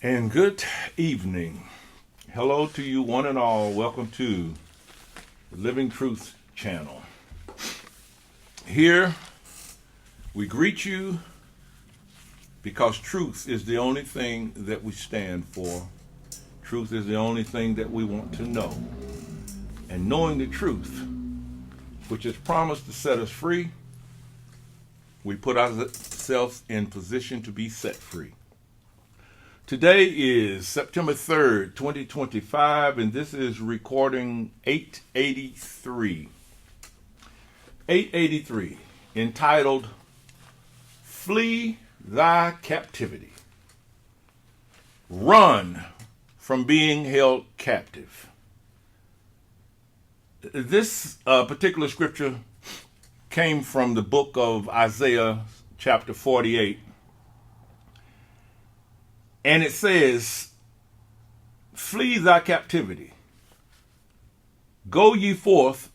And good evening. Hello to you, one and all. Welcome to the Living Truth channel. Here we greet you because truth is the only thing that we stand for. Truth is the only thing that we want to know. And knowing the truth, which is promised to set us free, we put ourselves in position to be set free. Today is September 3rd, 2025, and this is recording 883. 883, entitled, Flee Thy Captivity. Run from being held captive. This particular scripture came from the book of Isaiah, chapter 48. And it says, Flee thy captivity. Go ye forth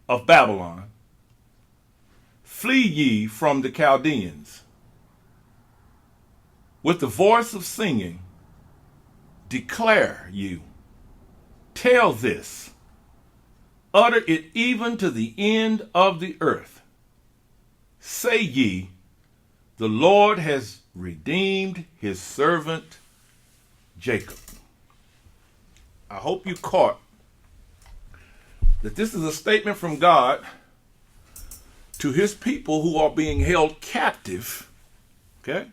of Babylon. Flee ye from the Chaldeans. With the voice of singing, declare you. Tell this. Utter it even to the end of the earth. Say ye, the Lord has redeemed his servant Jacob. I hope you caught that this is a statement from God to his people who are being held captive. Okay?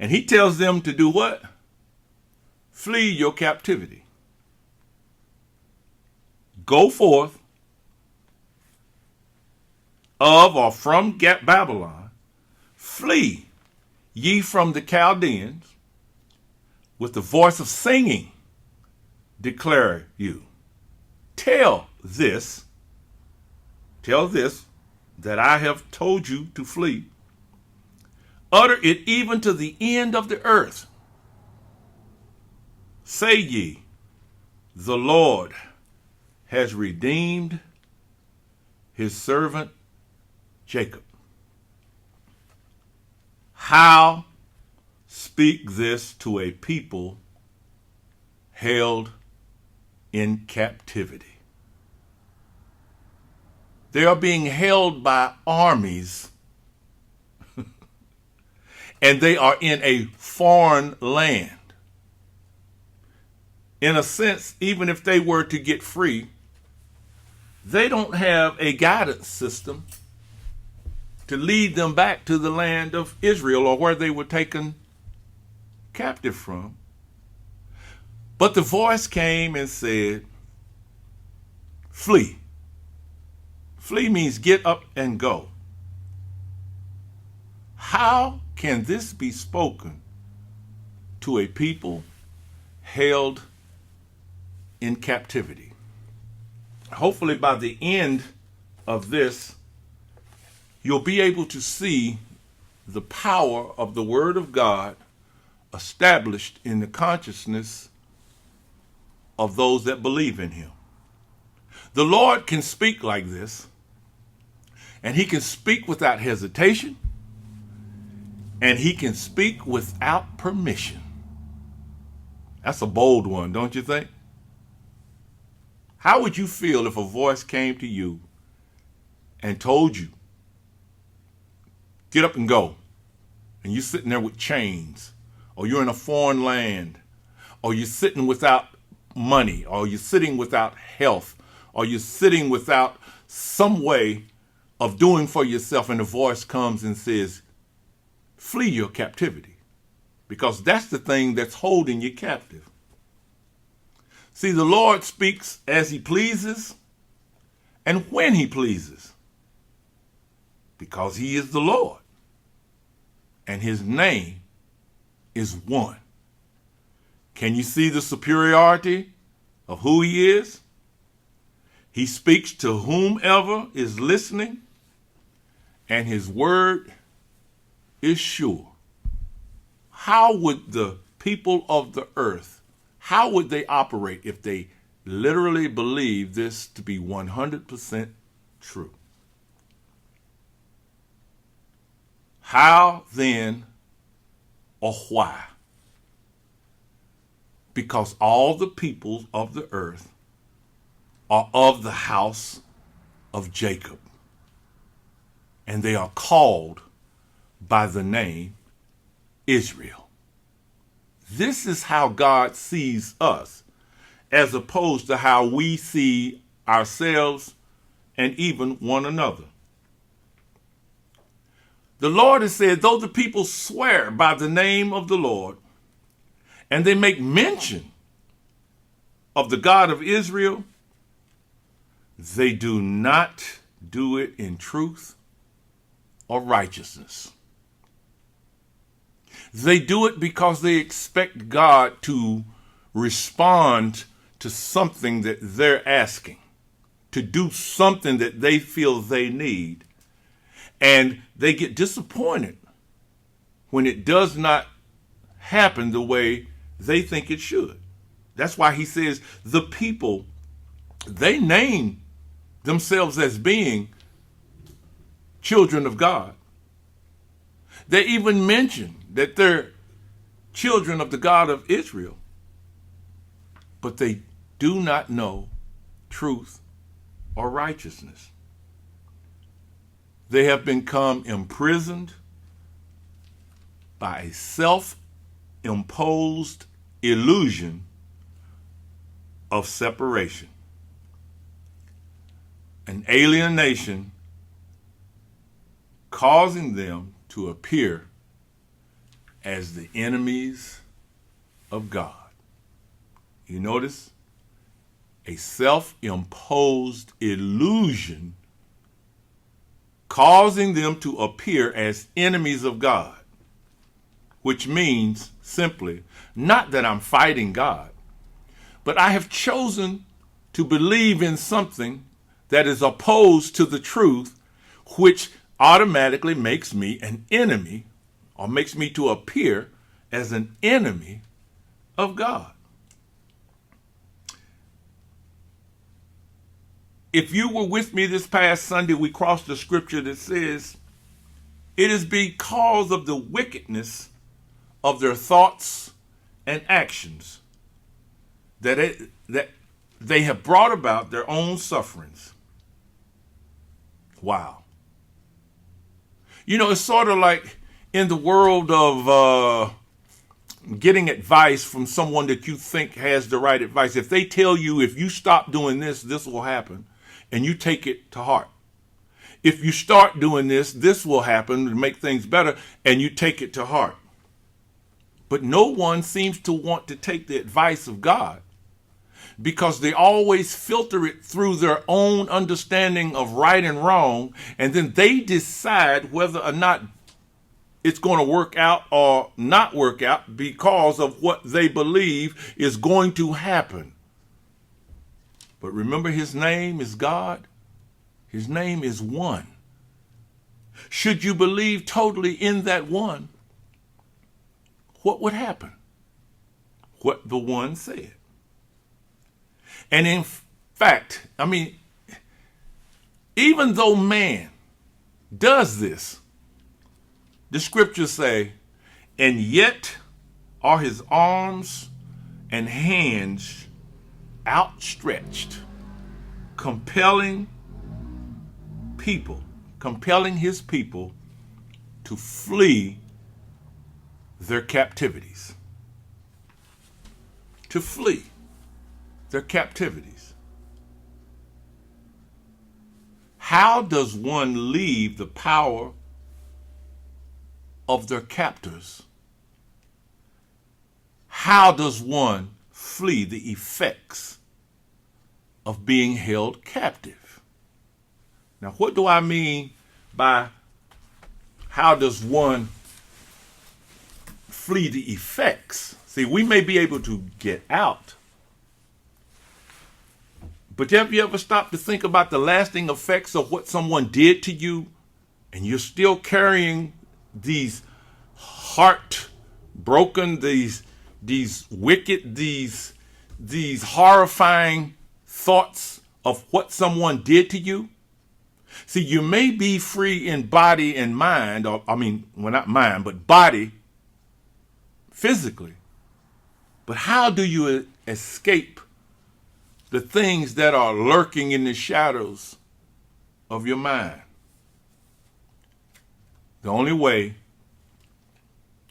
And he tells them to do what? Flee your captivity. Go forth of or from Babylon. Flee ye from the Chaldeans, with the voice of singing, declare you. Tell this that I have told you to flee. Utter it even to the end of the earth. Say ye, the Lord has redeemed his servant Jacob. How speak this to a people held in captivity? They are being held by armies, and they are in a foreign land. In a sense, even if they were to get free, they don't have a guidance system to lead them back to the land of Israel or where they were taken captive from. But the voice came and said, flee. Flee means get up and go. How can this be spoken to a people held in captivity? Hopefully by the end of this, you'll be able to see the power of the Word of God established in the consciousness of those that believe in Him. The Lord can speak like this, and He can speak without hesitation, and He can speak without permission. That's a bold one, don't you think? How would you feel if a voice came to you and told you, get up and go, and you're sitting there with chains, or you're in a foreign land, or you're sitting without money, or you're sitting without health, or you're sitting without some way of doing for yourself, and the voice comes and says, flee your captivity, because that's the thing that's holding you captive. See, the Lord speaks as He pleases and when He pleases, because He is the Lord. And His name is one. Can you see the superiority of who He is? He speaks to whomever is listening, and His word is sure. How would the people of the earth, how would they operate if they literally believe this to be 100% true? How then or why because all the peoples of the earth are of the house of Jacob, and they are called by the name Israel. This is how God sees us, as opposed to how we see ourselves and even one another. The Lord has said, though the people swear by the name of the Lord, and they make mention of the God of Israel, they do not do it in truth or righteousness. They do it because they expect God to respond to something that they're asking, to do something that they feel they need. And they get disappointed when it does not happen the way they think it should. That's why he says the people, they name themselves as being children of God. They even mention that they're children of the God of Israel, but they do not know truth or righteousness. They have become imprisoned by a self-imposed illusion of separation, an alienation causing them to appear as the enemies of God. You notice? A self-imposed illusion causing them to appear as enemies of God, which means simply not that I'm fighting God, but I have chosen to believe in something that is opposed to the truth, which automatically makes me an enemy, or makes me to appear as an enemy of God. If you were with me this past Sunday, we crossed the scripture that says, it is because of the wickedness of their thoughts and actions that they have brought about their own sufferings. Wow. You know, it's sort of like in the world of getting advice from someone that you think has the right advice. If they tell you, if you stop doing this, this will happen, and you take it to heart. If you start doing this, this will happen to make things better, and you take it to heart. But no one seems to want to take the advice of God, because they always filter it through their own understanding of right and wrong, and then they decide whether or not it's going to work out or not work out because of what they believe is going to happen. But remember, his name is God. His name is one. Should you believe totally in that one, what would happen? What the one said. And in fact, I mean, even though man does this, the scriptures say, and yet are his arms and hands outstretched, compelling his people to flee their captivities. To flee their captivities. How does one leave the power of their captors? How does one flee the effects of being held captive? Now, what do I mean by how does one flee the effects? See, we may be able to get out, but have you ever stopped to think about the lasting effects of what someone did to you, and you're still carrying these heartbroken, these wicked, these horrifying thoughts of what someone did to you? See, you may be free in body and mind, or not mind, but body, physically. But how do you escape the things that are lurking in the shadows of your mind? The only way,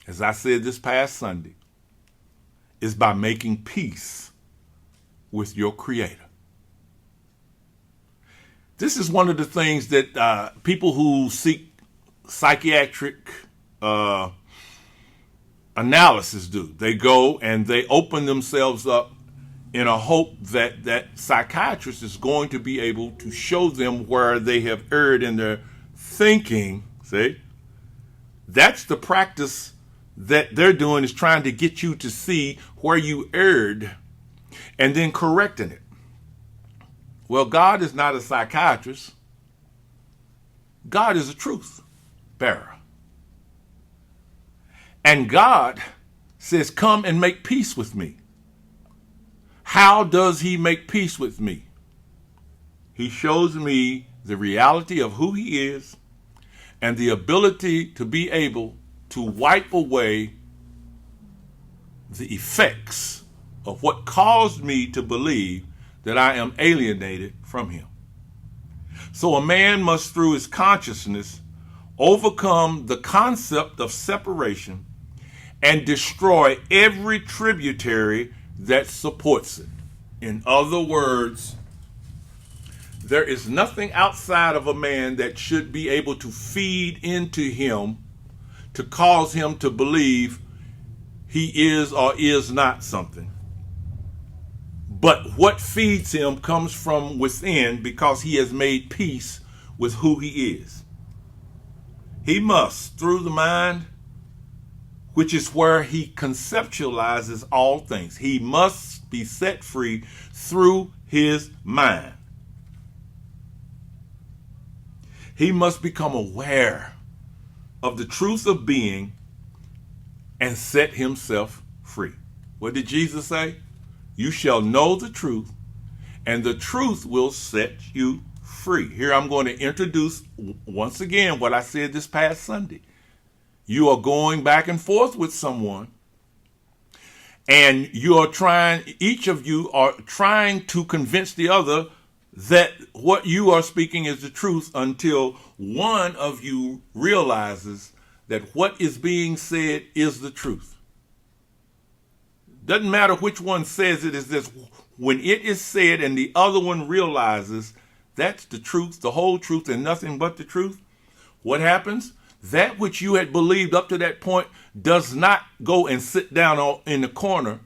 as I said this past Sunday, is by making peace with your Creator. This is one of the things that people who seek psychiatric analysis do. They go and they open themselves up in a hope that that psychiatrist is going to be able to show them where they have erred in their thinking. See? That's the practice that they're doing, is trying to get you to see where you erred and then correcting it. Well, God is not a psychiatrist. God is a truth bearer. And God says, come and make peace with me. How does he make peace with me? He shows me the reality of who he is and the ability to be able to wipe away the effects of what caused me to believe that I am alienated from him. So a man must, through his consciousness, overcome the concept of separation and destroy every tributary that supports it. In other words, there is nothing outside of a man that should be able to feed into him to cause him to believe he is or is not something. But what feeds him comes from within, because he has made peace with who he is. He must, through the mind, which is where he conceptualizes all things, he must be set free through his mind. He must become aware of the truth of being and set himself free. What did Jesus say? You shall know the truth, and the truth will set you free. Here I'm going to introduce once again what I said this past Sunday. You are going back and forth with someone, and each of you are trying to convince the other that what you are speaking is the truth, until one of you realizes that what is being said is the truth. Doesn't matter which one says it, is this: when it is said and the other one realizes that's the truth, the whole truth, and nothing but the truth, what happens? That which you had believed up to that point does not go and sit down in the corner,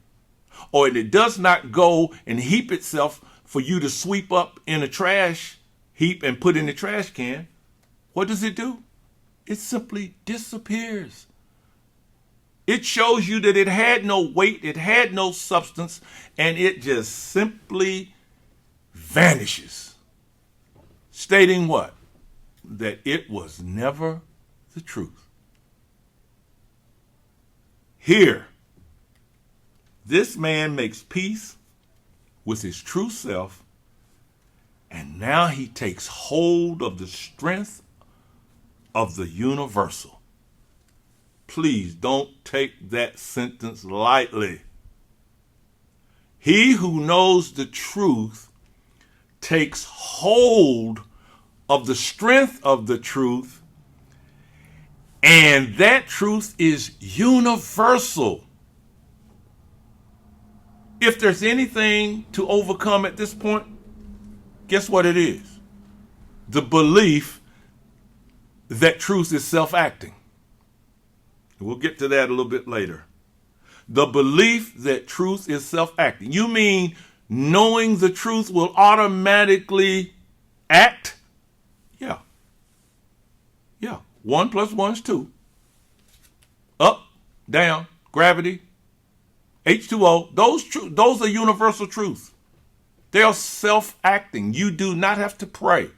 or it does not go and heap itself for you to sweep up in a trash heap and put in the trash can. What does it do? It simply disappears. It shows you that it had no weight, it had no substance, and it just simply vanishes. Stating what? That it was never the truth. Here, this man makes peace with his true self, and now he takes hold of the strength of the universal. Please don't take that sentence lightly. He who knows the truth takes hold of the strength of the truth, and that truth is universal. If there's anything to overcome at this point, guess what it is? The belief that truth is self-acting. We'll get to that a little bit later. The belief that truth is self-acting. You mean knowing the truth will automatically act? Yeah. 1 + 1 is 2. Up, down, gravity, H2O. Those are universal truths. They are self-acting. You do not have to pray.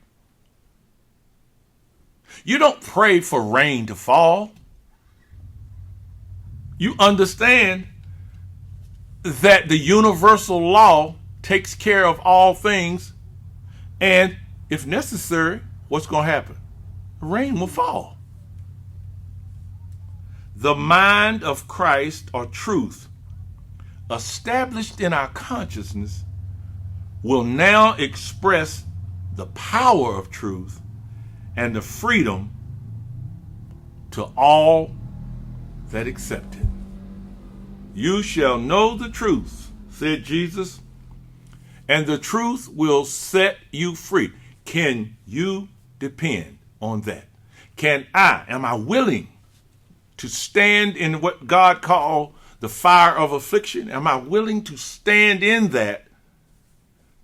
You don't pray for rain to fall. You understand that the universal law takes care of all things, and if necessary, what's going to happen? Rain will fall. The mind of Christ, or truth, established in our consciousness will now express the power of truth and the freedom to all that accept it. You shall know the truth, said Jesus, and the truth will set you free. Can you depend on that? Am I willing to stand in what God called the fire of affliction? Am I willing to stand in that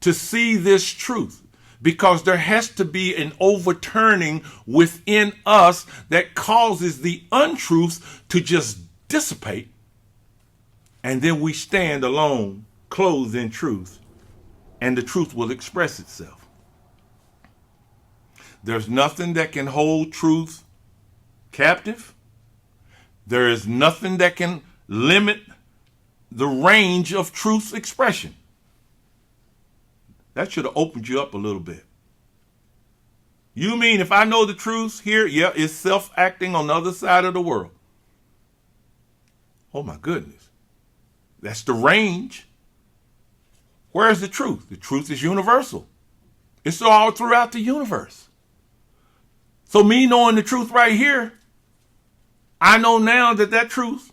to see this truth? Because there has to be an overturning within us that causes the untruths to just dissipate. And then we stand alone, clothed in truth, and the truth will express itself. There's nothing that can hold truth captive. There is nothing that can limit the range of truth's expression. That should have opened you up a little bit. You mean if I know the truth here, yeah, it's self-acting on the other side of the world. Oh my goodness. That's the range. Where's the truth? The truth is universal. It's all throughout the universe. So me knowing the truth right here, I know now that that truth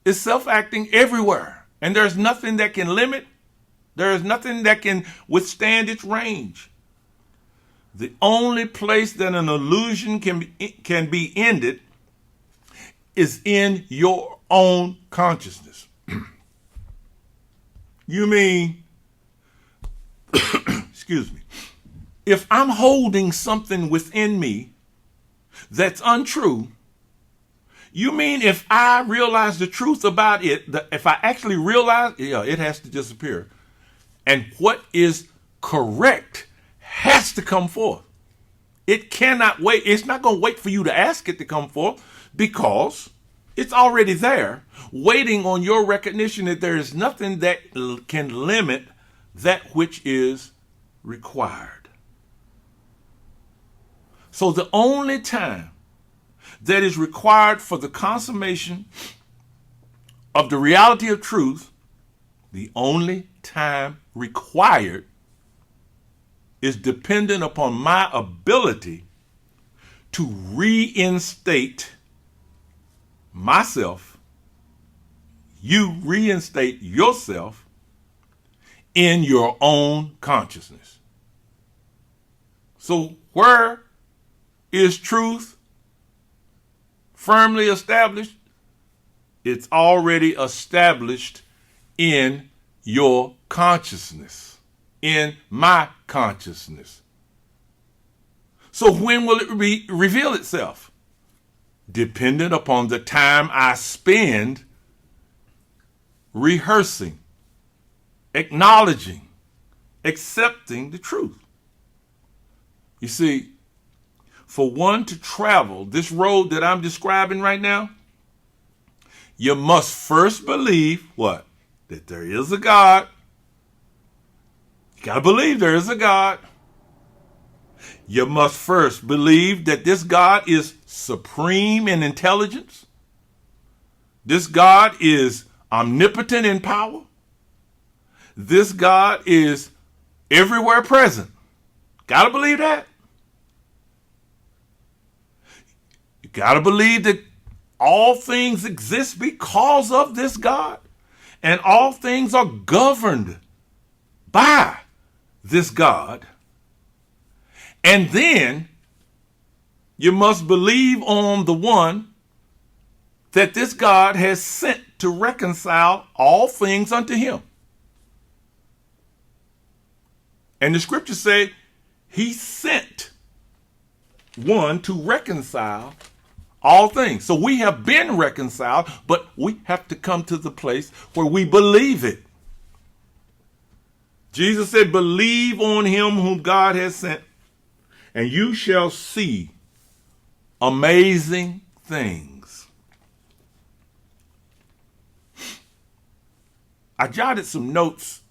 is self-acting everywhere. And there's nothing that can limit. There is nothing that can withstand its range. The only place that an illusion can be ended is in your own consciousness. You mean, excuse me, if I'm holding something within me that's untrue, you mean if I realize the truth about it, if I actually realize, yeah, it has to disappear. And what is correct has to come forth. It cannot wait. It's not going to wait for you to ask it to come forth because it's already there, waiting on your recognition that there is nothing that can limit that which is required. So the only time that is required for the consummation of the reality of truth, the only time required is dependent upon my ability to reinstate myself, you reinstate yourself in your own consciousness. So where is truth firmly established? It's already established in your consciousness, in my consciousness. So when will it reveal itself? Dependent upon the time I spend rehearsing, acknowledging, accepting the truth. You see, for one to travel this road that I'm describing right now, you must first believe what? That there is a God. You got to believe there is a God. You must first believe that this God is supreme in intelligence. This God is omnipotent in power. This God is everywhere present. Got to believe that. You got to believe that all things exist because of this God. And all things are governed by this God. And then you must believe on the one that this God has sent to reconcile all things unto him. And the scriptures say he sent one to reconcile all things. So we have been reconciled, but we have to come to the place where we believe it. Jesus said, believe on him whom God has sent, and you shall see amazing things. I jotted some notes,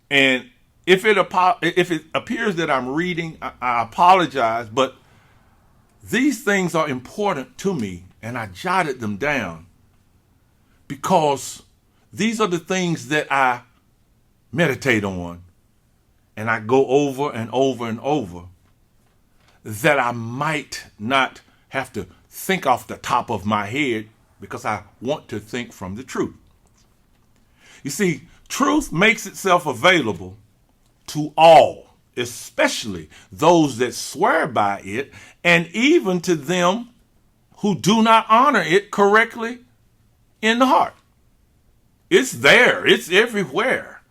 and if it appears that I'm reading, I apologize, but these things are important to me, and I jotted them down because these are the things that I meditate on and I go over and over and over, that I might not have to think off the top of my head, because I want to think from the truth. You see, truth makes itself available to all, especially those that swear by it, and even to them who do not honor it correctly in the heart. It's there. It's everywhere.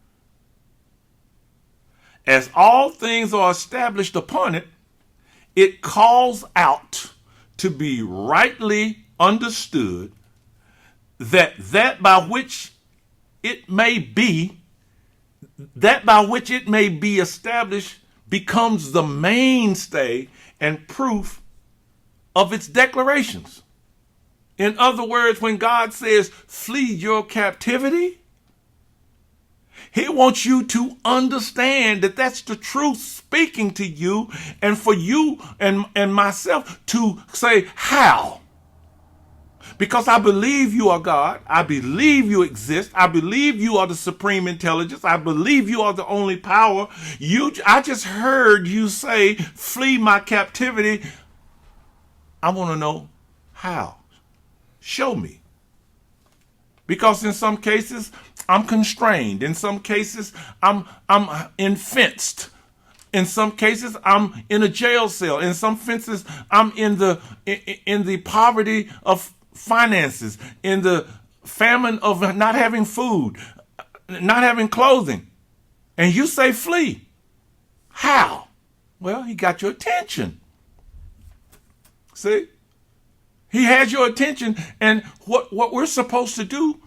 As all things are established upon it, it calls out to be rightly understood that by which it may be established becomes the mainstay and proof of its declarations. In other words, when God says, flee your captivity, he wants you to understand that that's the truth speaking to you, and for you and myself to say, how? Because I believe you are God. I believe you exist. I believe you are the supreme intelligence. I believe you are the only power. I just heard you say, flee my captivity. I want to know how. Show me. Because in some cases, I'm constrained. In some cases, I'm infenced. In some cases, I'm in a jail cell. In some cases, I'm in the poverty of finances, in the famine of not having food, not having clothing. And you say flee. How? Well, he got your attention. See? He has your attention, and what we're supposed to do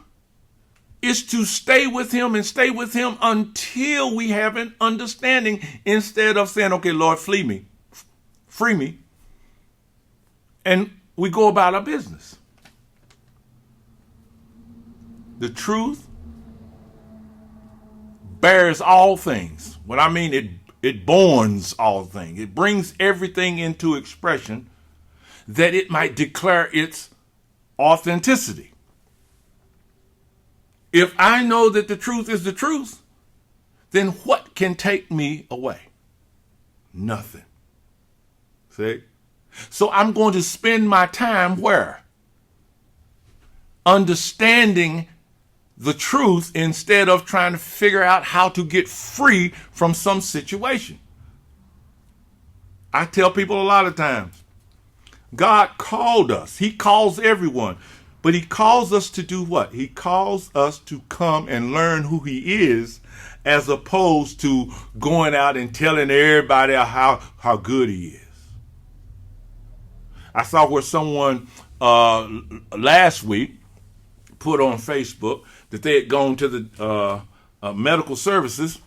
is to stay with him and stay with him until we have an understanding, instead of saying, okay, Lord, free me, and we go about our business. The truth bears all things. What I mean, it borns all things. It brings everything into expression, that it might declare its authenticity. If I know that the truth is the truth, then what can take me away? Nothing. See? So I'm going to spend my time where? Understanding the truth, instead of trying to figure out how to get free from some situation. I tell people a lot of times, God called us. He calls everyone. But he calls us to do what? He calls us to come and learn who he is, as opposed to going out and telling everybody how good he is. I saw where someone last week put on Facebook that they had gone to the medical services,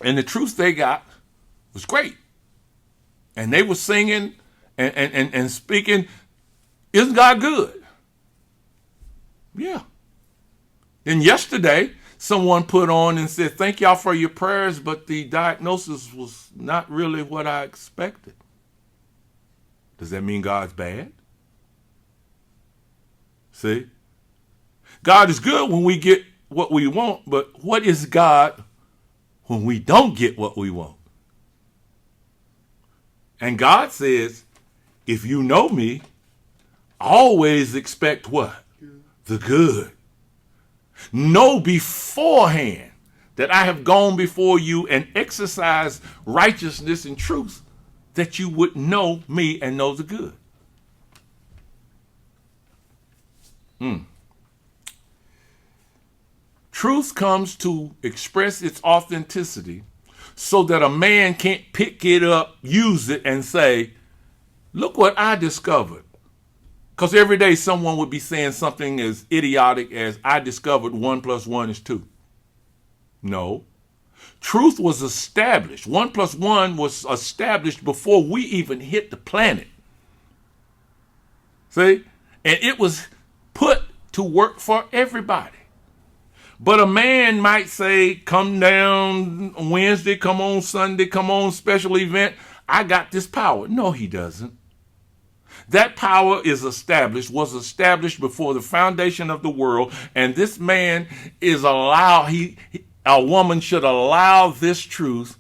and the truth they got was great. And they were singing and speaking, isn't God good? Yeah. Then yesterday, someone put on and said, thank y'all for your prayers, but the diagnosis was not really what I expected. Does that mean God's bad? See? God is good when we get what we want, but what is God when we don't get what we want? And God says, if you know me, always expect what? The good. Know beforehand that I have gone before you and exercised righteousness and truth, that you would know me and know the good. Truth comes to express its authenticity so that a man can't pick it up, use it, and say, look what I discovered. Because every day someone would be saying something as idiotic as, I discovered 1 + 1 is 2. No. Truth was established. 1 + 1 was established before we even hit the planet. See? And it was put to work for everybody. But a man might say, come down Wednesday, come on Sunday, come on special event. I got this power. No, he doesn't. That power was established before the foundation of the world, and this man is a woman should allow this truth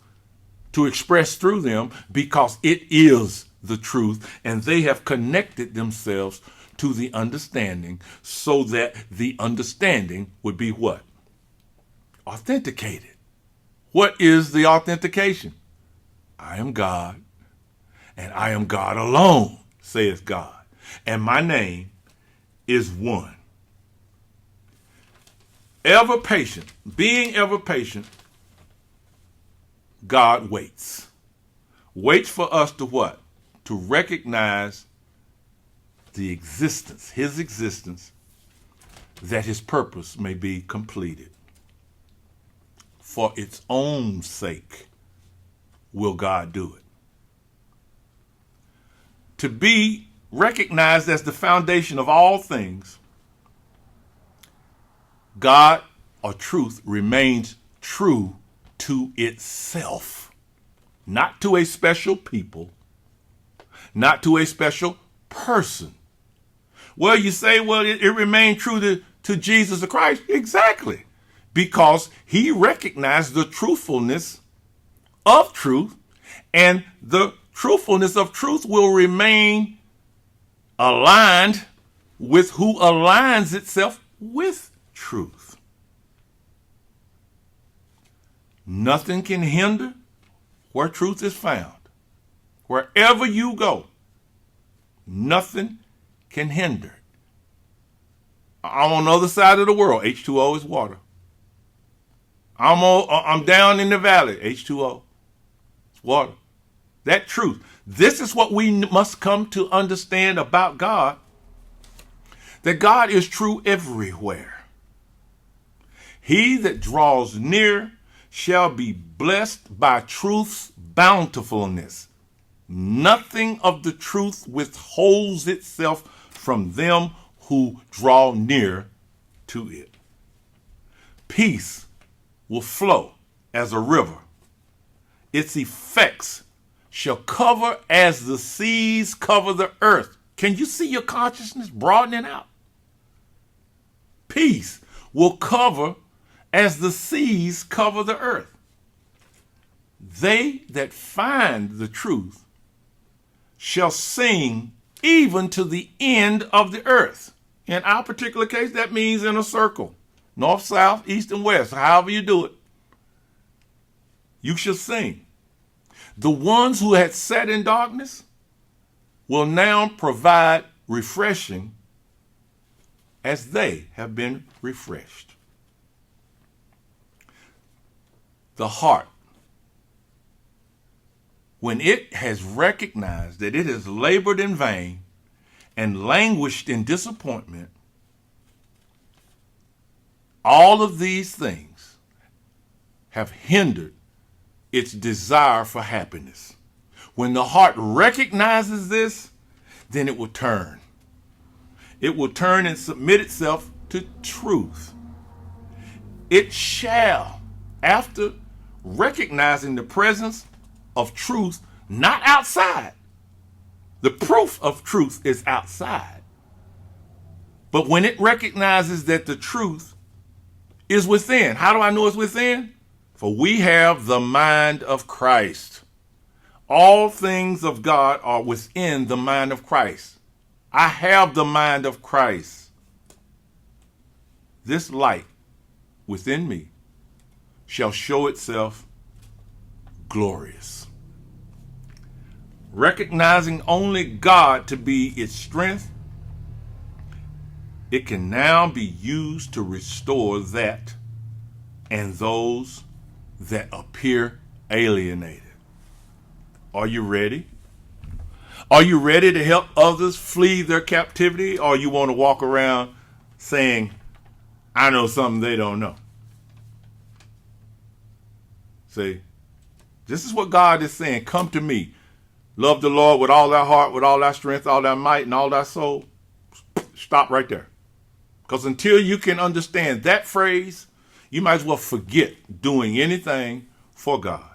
to express through them because it is the truth, and they have connected themselves to the understanding so that the understanding would be what? Authenticated. What is the authentication? I am God, and I am God alone, saith God, and my name is one. Ever patient, being ever patient, God waits. Waits for us to what? To recognize the existence, his existence, that his purpose may be completed. For its own sake will God do it. To be recognized as the foundation of all things, God or truth remains true to itself, not to a special people, not to a special person. Well, you say, well, it remained true to Jesus Christ. Exactly. Because he recognized the truthfulness of truth, and the truthfulness of truth will remain aligned with who aligns itself with truth. Nothing can hinder where truth is found. Wherever you go, nothing can hinder. I'm on the other side of the world. H2O is water. I'm down in the valley. H2O. It's water. That truth. This is what we must come to understand about God. That God is true everywhere. He that draws near shall be blessed by truth's bountifulness. Nothing of the truth withholds itself from them who draw near to it. Peace will flow as a river. Its effects shall cover as the seas cover the earth. Can you see your consciousness broadening out? Peace will cover as the seas cover the earth. They that find the truth shall sing even to the end of the earth. In our particular case, that means in a circle. North, south, east, and west. However you do it. You shall sing. The ones who had sat in darkness will now provide refreshing as they have been refreshed. The heart, when it has recognized that it has labored in vain and languished in disappointment, all of these things have hindered its desire for happiness. When the heart recognizes this, then it will turn. It will turn and submit itself to truth. It shall, after recognizing the presence of truth, not outside. The proof of truth is outside. But when it recognizes that the truth is within. How do I know it's within? For we have the mind of Christ. All things of God are within the mind of Christ. I have the mind of Christ. This light within me shall show itself glorious. Recognizing only God to be its strength, it can now be used to restore that and those that appear alienated. Are you ready? Are you ready to help others flee their captivity, or you want to walk around saying, I know something they don't know? See, this is what God is saying. Come to me. Love the Lord with all thy heart, with all thy strength, all thy might, and all thy soul. Stop right there. Because until you can understand that phrase, you might as well forget doing anything for God.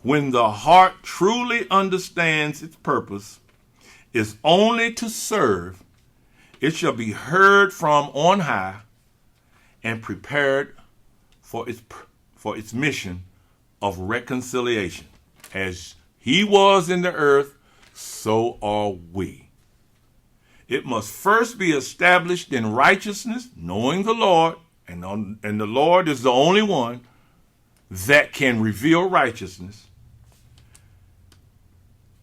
When the heart truly understands its purpose, is only to serve, it shall be heard from on high and prepared for its mission of reconciliation. As he was in the earth, so are we. It must first be established in righteousness, knowing the Lord, and the Lord is the only one that can reveal righteousness.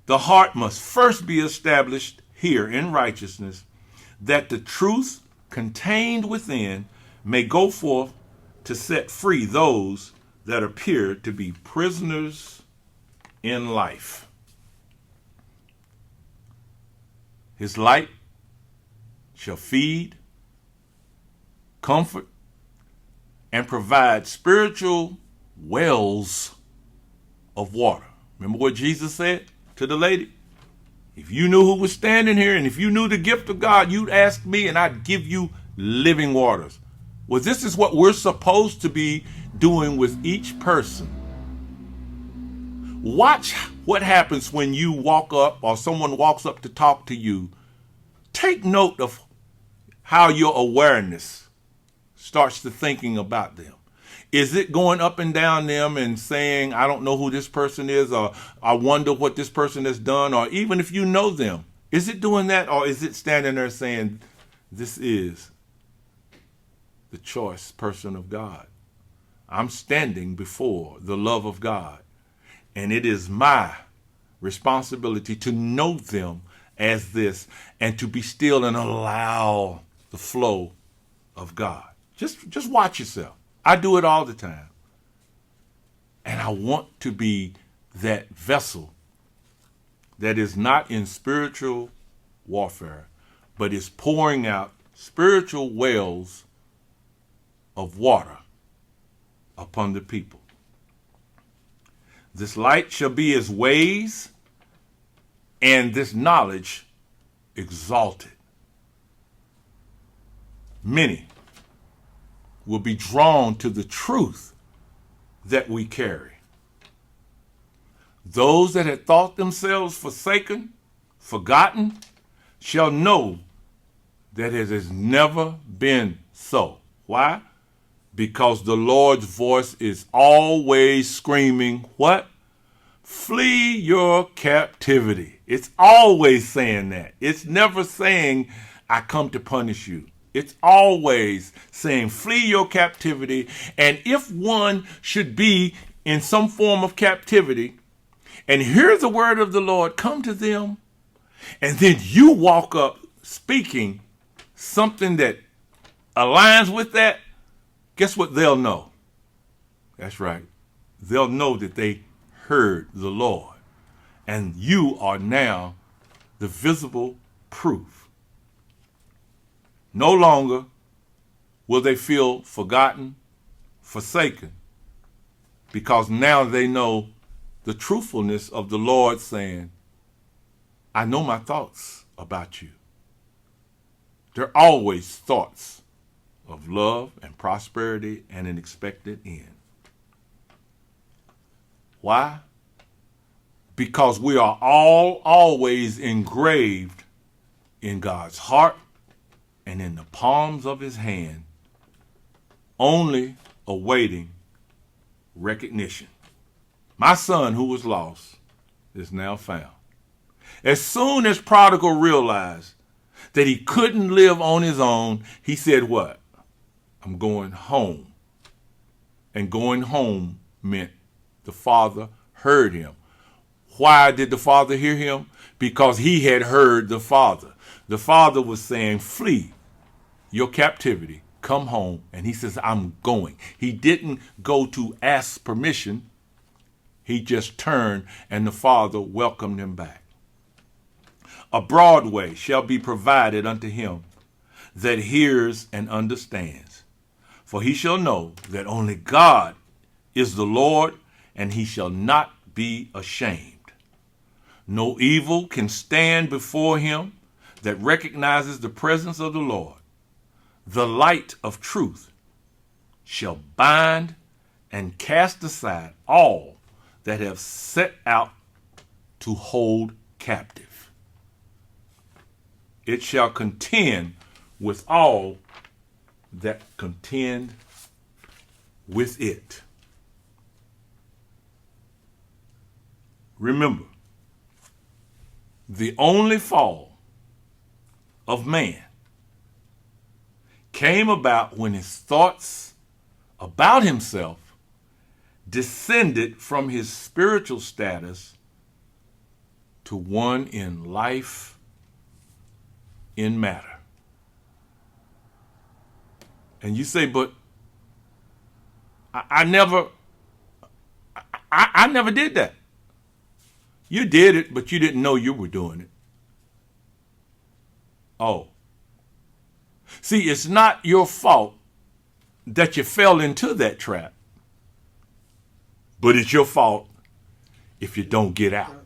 The heart must first be established here in righteousness, that the truth contained within may go forth to set free those that appear to be prisoners in life. His light shall feed, comfort, and provide spiritual wells of water. Remember what Jesus said to the lady? If you knew who was standing here, and if you knew the gift of God, you'd ask me and I'd give you living waters. Well, this is what we're supposed to be doing with each person. Watch what happens when you walk up or someone walks up to talk to you. Take note of how your awareness starts to thinking about them. Is it going up and down them and saying, I don't know who this person is, or I wonder what this person has done, or even if you know them, is it doing that, or is it standing there saying, this is the choice person of God? I'm standing before the love of God, and it is my responsibility to know them as this and to be still and allow the flow of God. Just watch yourself. I do it all the time. And I want to be that vessel that is not in spiritual warfare, but is pouring out spiritual wells of water upon the people. This light shall be his ways, and this knowledge exalted. Many will be drawn to the truth that we carry. Those that had thought themselves forsaken, forgotten, shall know that it has never been so. Why? Because the Lord's voice is always screaming, what? Flee your captivity. It's always saying that. It's never saying, I come to punish you. It's always saying, flee your captivity. And if one should be in some form of captivity and hear the word of the Lord come to them, and then you walk up speaking something that aligns with that, guess what they'll know? That's right. They'll know that they heard the Lord. And you are now the visible proof. No longer will they feel forgotten, forsaken, because now they know the truthfulness of the Lord saying, I know my thoughts about you. They're always thoughts of love and prosperity and an expected end. Why? Because we are all always engraved in God's heart and in the palms of his hand, only awaiting recognition. My son who was lost is now found. As soon as prodigal realized that he couldn't live on his own, he said what? I'm going home. And going home meant the father heard him. Why did the father hear him? Because he had heard the father. The father was saying, flee your captivity, come home. And he says, I'm going. He didn't go to ask permission. He just turned and the father welcomed him back. A broad way shall be provided unto him that hears and understands. For he shall know that only God is the Lord, and he shall not be ashamed. No evil can stand before him that recognizes the presence of the Lord. The light of truth shall bind and cast aside all that have set out to hold captive. it shall contend with all that contend with it. Remember, the only fall of man came about when his thoughts about himself descended from his spiritual status to one in life in matter. And you say, but I never did that. You did it, but you didn't know you were doing it. Oh. See, it's not your fault that you fell into that trap, but it's your fault if you don't get out.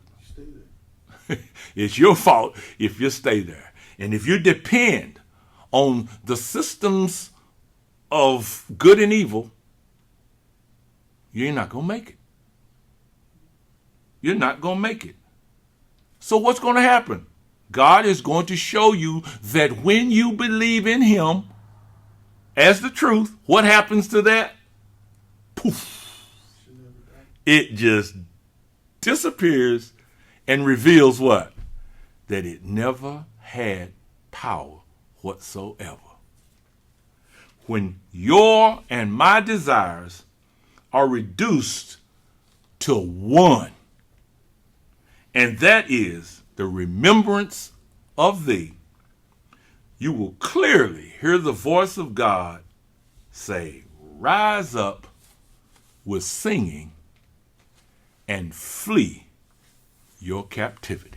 It's your fault if you stay there. And if you depend on the systems of good and evil, you're not going to make it. You're not going to make it. So what's going to happen? God is going to show you that when you believe in him as the truth, what happens to that? Poof. It just disappears and reveals what? That it never had power whatsoever. When your and my desires are reduced to one, and that is the remembrance of thee, you will clearly hear the voice of God say, rise up with singing and flee your captivity.